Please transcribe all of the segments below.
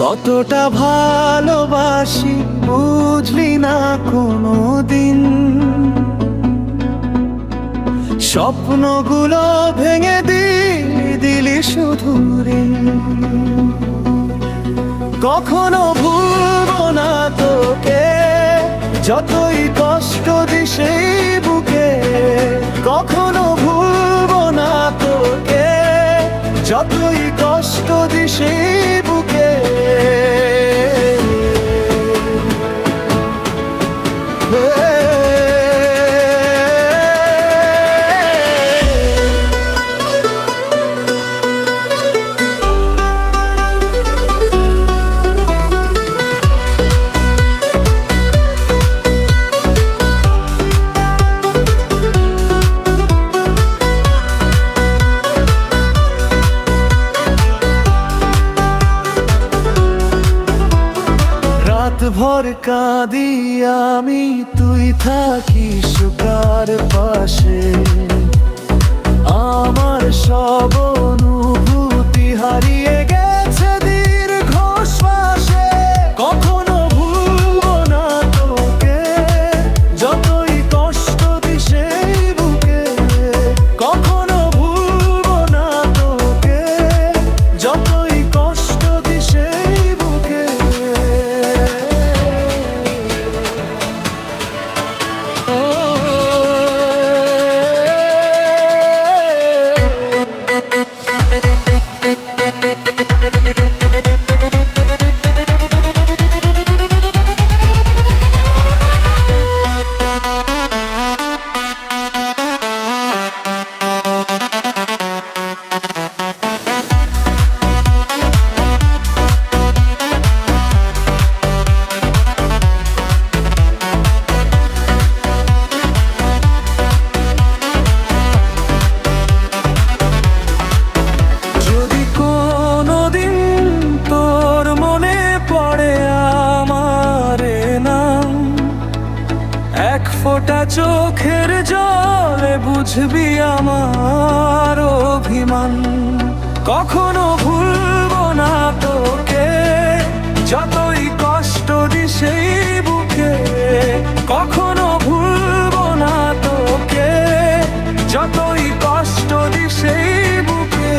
কতটা ভালোবাসি বুঝলি না কোনোদিন। স্বপ্নগুলো ভেঙে দিলি শুধু ঋণ। কখনো ভুলবো না তোকে, যতই কষ্ট দিস এই বুকে। কখনো ভুলবো না তোকে, যতই কষ্ট দিস এই বুকে। ভর কাঁদি আমি, তুই থাকিস কার পাশে। আমার সব অনুভূতি হারিয়ে গেছে দীর্ঘ শ্বাসে। কখনো ভুলবো না তোকে, যতই কষ্ট দিস এই বুকে। কখনো ভুলবো না তোকে, যতই কষ্ট দিস এই বুকে। এক ফোঁটা চোখের জলে বুঝবি আমার অভিমান। কখনো ভুলবো না তোকে, যতই কষ্ট দিস এই বুকে। কখনো ভুলবো না তোকে, যতই কষ্ট দিস এই বুকে।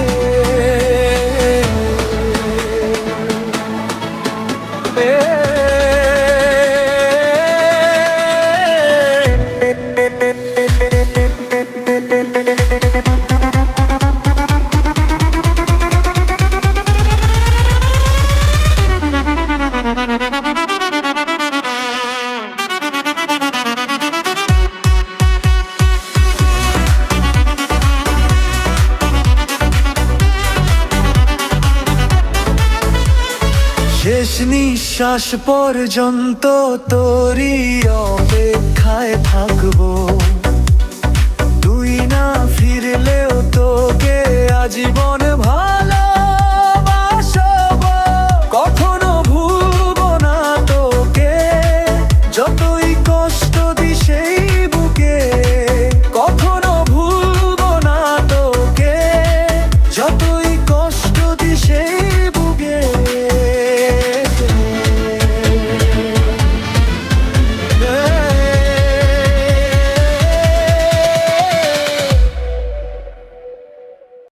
শেষ নিঃশ্বাস পর্যন্ত তোরই অপেক্ষায় থাকবো। তুই না ফিরলেও তোকে আজীবন ভালোবাসবো।